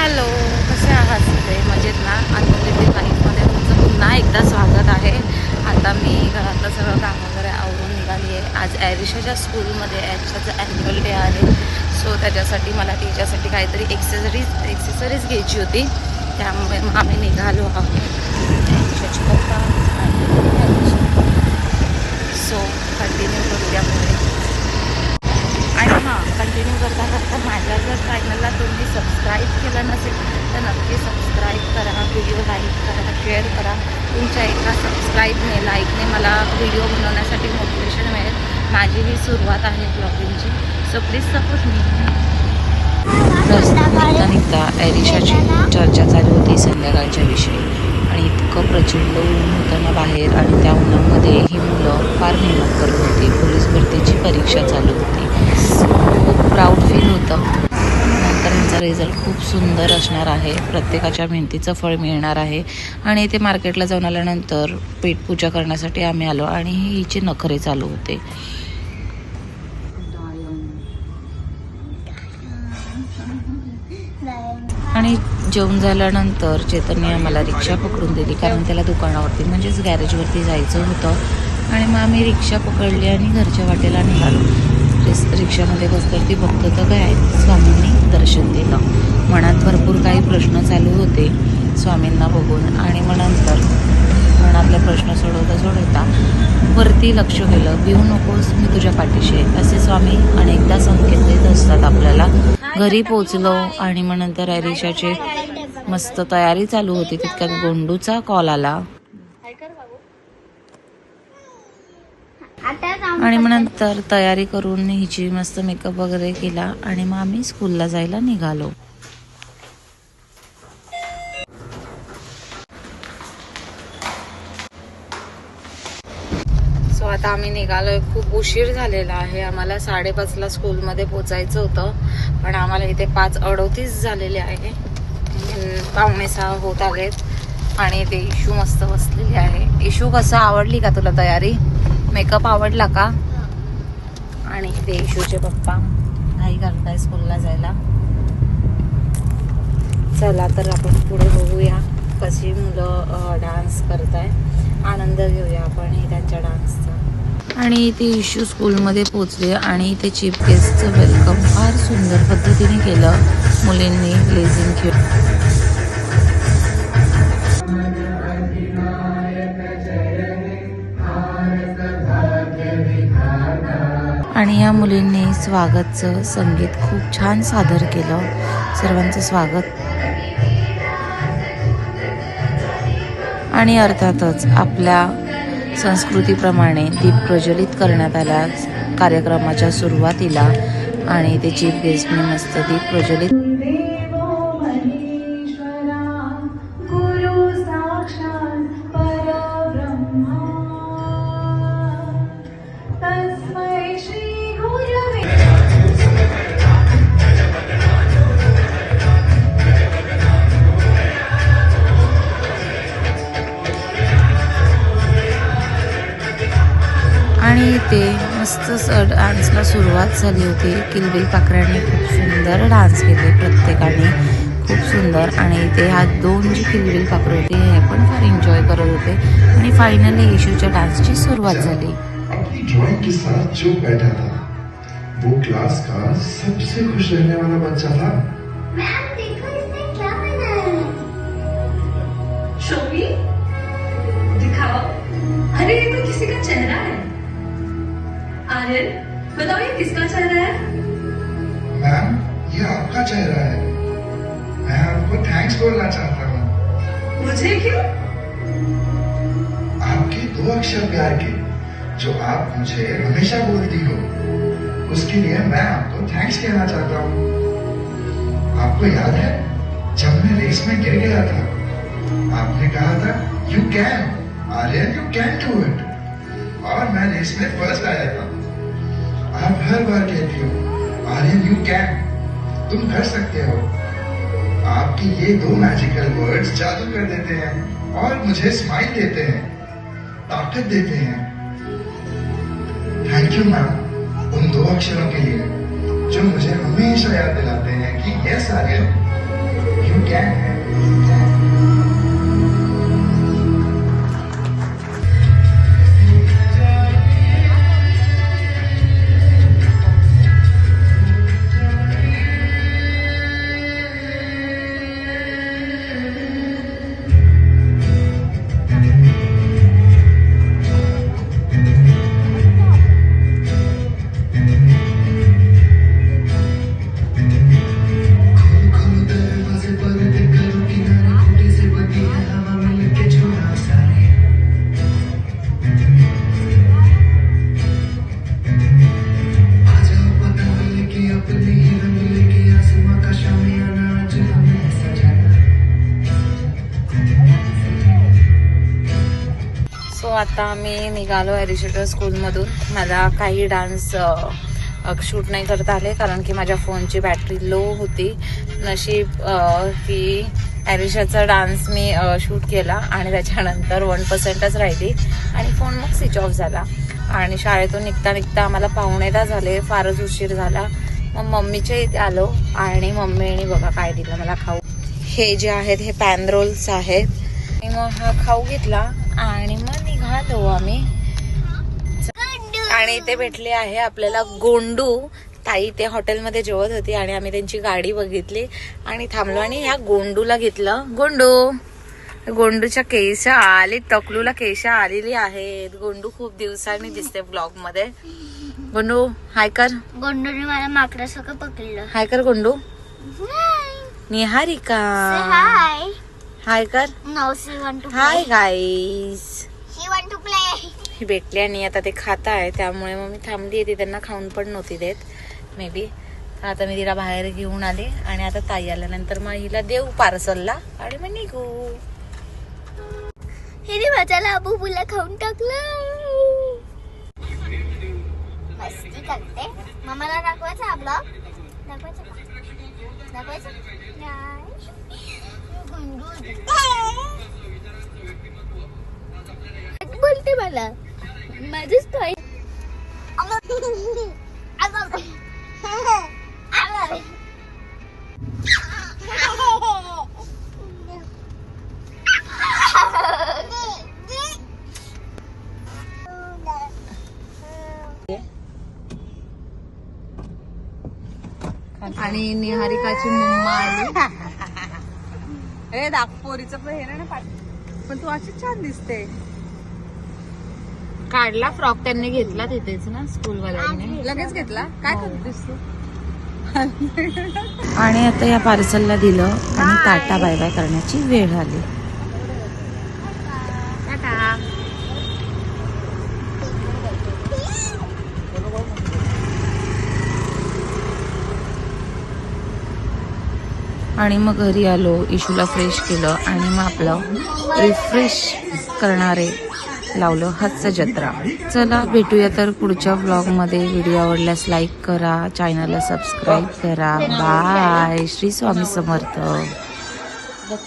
Hello, कसे आहात सगळे? मजेत ना? अनलिमिटेड लाईफमध्ये तुमचं पुन्हा एकदा स्वागत आहे. आता मी घरातलं सगळं काम वगैरे आवरून निघाली आहे. आज ॲरिशाच्या स्कूलमध्ये ॲरिशाचं ॲन्युअल डे आहे. सो त्याच्यासाठी मला तिच्यासाठी काहीतरी एक्सेसरीज घ्यायची होती. त्यामुळे मग आम्ही निघालो आहोत. ॲरिशाची पप्पा सो कंटिन्यू करूया पुढे. आणि हां, कंटिन्यू करता करता माझ्या जर चॅनलला तुम्ही सबस्क्राईब केलं नसेल तर नक्की सबस्क्राईब करा, व्हिडिओ लाईक करा, शेअर करा. तुमच्या एका सबस्क्राईबने, लाईकने मला व्हिडिओ बनवण्यासाठी मोटिवेशन मिळेल. माझी ही सुरुवात आहे ब्लॉगिंगची. So please support me. निघता निघता ॲरिशाची चर्चा चालू होती संध्याकाळच्या विषयी. आणि इतकं प्रचंड ऊन होतं ना बाहेर, आणि त्या उन्हामध्ये ही मुलं फार मेहनत करत होती. पोलीस भरतीची परीक्षा चालू होती. खूप प्राऊड फील होतं. नंतर ह्यांचा रिझल्ट खूप सुंदर असणार आहे. प्रत्येकाच्या मेहनतीचं फळ मिळणार आहे. आणि इथे मार्केटला जाऊन आल्यानंतर पेटपूजा करण्यासाठी आम्ही आलो आणि हिचे नखरे चालू होते. आणि जेवण झाल्यानंतर चेतनने आम्हाला रिक्षा पकडून दिली, कारण त्याला दुकानावरती म्हणजेच गॅरेजवरती जायचं होतं. आणि मग आम्ही रिक्षा पकडली आणि घरच्या वाटेला निघालो. रिक्षामध्ये बसतर ती बघतो तर काय स्वामींनी दर्शन दिलं. मनात भरपूर काही प्रश्न चालू होते स्वामींना बघून. आणि मग नंतर मनातले प्रश्न सोडवता वरती लक्ष केलं. भिवू नकोस, मी तुझ्या पाठीशी आहे, असे स्वामी अनेकदा संकेत देत असतात आपल्याला. घरी पोचलो आणि मग नंतर ॲरिशाची मस्त तयारी चालू होती. तितक्यात गोंडूचा कॉल आला. आणि मग नंतर तयारी करून हिची मस्त मेकअप वगैरे केला आणि मग आम्ही स्कूलला जायला निघालो. सो आता आम्ही निघालोय. खूप उशीर झालेला आहे. आम्हाला 5:30ला स्कूलमध्ये पोचायचं होतं, पण आम्हाला इथे 5:38 झालेले आहे. 5:45 होत आलेत. आणि ते इशू मस्त बसलेली आहे. इशू, कसं, आवडली का तुला तयारी? मेकअप आवडला का? आणि ते इशूचे पप्पा घाई करताय स्कूलला जायला. चला तर आपण पुढे बघूया कशी मुलं डान्स करताय. आनंद घेऊया आपण त्यांच्या डान्सचा. आणि ते इशू स्कूलमध्ये पोचले आणि ते चीफ गेस्टचं वेलकम फार सुंदर पद्धतीने केलं मुलींनी लेझिम खेळ. आणि या मुलींनी स्वागतचं संगीत खूप छान सादर केलं. सर्वांचं स्वागत. आणि अर्थातच आपल्या संस्कृतीप्रमाणे दीप प्रज्वलित करण्यात आला कार्यक्रमाच्या सुरुवातीला. आणि ते चीफ गेस्टने मस्त दीप प्रज्वलित. आणि ते मस्त डान्सला सुरुवात झाली होती. किलबिल पाखरांनी खूप सुंदर डान्स केले, प्रत्येकाने खूप सुंदर. आणि ते हा 2 जी किलबिल पाखरं होती हे पण फार एन्जॉय करत होते. आणि फायनली इशूच्या डान्सची सुरुवात झाली. अपनी ड्राइंग के साथ जो बैठा था वो क्लास का सबसे खुश रहने वाला बच्चा था। मैम देखो इसने क्या बनाया है। शोभी दिखाओ। अरे ये तो किसी का चेहरा है। आर्यन बताओ ये किसका चेहरा है? मैम ये आपका चेहरा है। मैं आपको थैंक्स बोलना चाहता हूँ। मुझे क्यों? आपके 2 अक्षर प्यार के जो आप मुझे हमेशा बोलती हो, उसके लिए मैं आपको थैंक्स कहना चाहता हूँ। आपको याद है जब मैं रेस में गिर गया था, आपने कहा था you can Aryan, you can do it, और मैं रेस में फर्स्ट आया था। आप हर बार कहती हो आर्यन यू कैन, तुम कर सकते हो। आपके ये 2 मैजिकल वर्ड्स जादू कर देते हैं और मुझे स्माइल देते हैं, ताकत देते हैं। थैंक यू मैम उन 2 अक्षरों के लिए जो मुझे हमेशा याद दिलाते हैं कि यस आर्यन यू गैंग है। सो आता आम्ही निघालो हॅरिशटर स्कूलमधून. मला काही डान्स शूट नाही करता आले कारण की माझ्या फोनची बॅटरी लो होती. नशीब की हॅरिशाचा डान्स मी शूट केला आणि त्याच्यानंतर 1%च राहिली आणि फोन मग स्विच ऑफ झाला. आणि शाळेतून निघता निघता आम्हाला 9:15 झाले, फारच उशीर झाला. मग मम्मीच्या इथे आलो आणि मम्मीने बघा काय दिलं मला खाऊ. हे जे आहेत हे पॅन रोल्स आहेत. आणि मग हा खाऊ घेतला आणि मग निघालो आम्ही. आणि इथे भेटले आहे आपल्याला गोंडू ताई. ते हॉटेलमध्ये जेवत होती आणि आम्ही त्यांची गाडी बघितली आणि थांबलो आणि ह्या गोंडूला घेतलं. गोंडूच्या केस आली, टकलूला केस आलेली आहेत. गोंडू खूप दिवसांनी दिसते ब्लॉग मध्ये. गोंडू हाय कर. गोंडूने मला माकडासारखं पकडलं. हाय कर गोंडू. निहारिका हाय. हाय कर. No she want to hi guys. She want to play. हे भेटले आणि आता ते खात आहे त्यामुळे मग मी थांबली. ती त्यांना खाऊन पण नव्हती देत मे बी. आता मी तिला बाहेर घेऊन आले आणि आता ताई आल्यानंतर मग हिला देऊ पार्सलला आणि मग निघू. हिने माझ्या लाबूबूला खाऊन टाकलं. मस्ती करते. मम्माला दाखवायचा हा ब्लॉग. दाखवायचा का? दाखवायचा नाही. बोलते मला माझंच काय. आणि निहारिकाची मम्मा आली. हे दाखपोरीचं पण हे ना पण तू अशी छान दिसते. काढला फ्रॉक त्यांनी घेतला तिथेच ना स्कूलवाल्यांनी. लगेच घेतला. काय करतेस तू? आणि आता या पार्सलला दिलं आणि टाटा बाय बाय करण्याची वेळ आली. टाटा. आणि मग घरी आलो, इशूला फ्रेश केलं आणि मग आपलं रिफ्रेश करणारे लावलं हास्य जत्रा. चला भेटूया तर पुढच्या व्लॉगमध्ये. व्हिडिओ आवडल्यास लाईक करा, चॅनलला सबस्क्राईब करा. बाय. श्री स्वामी समर्थ.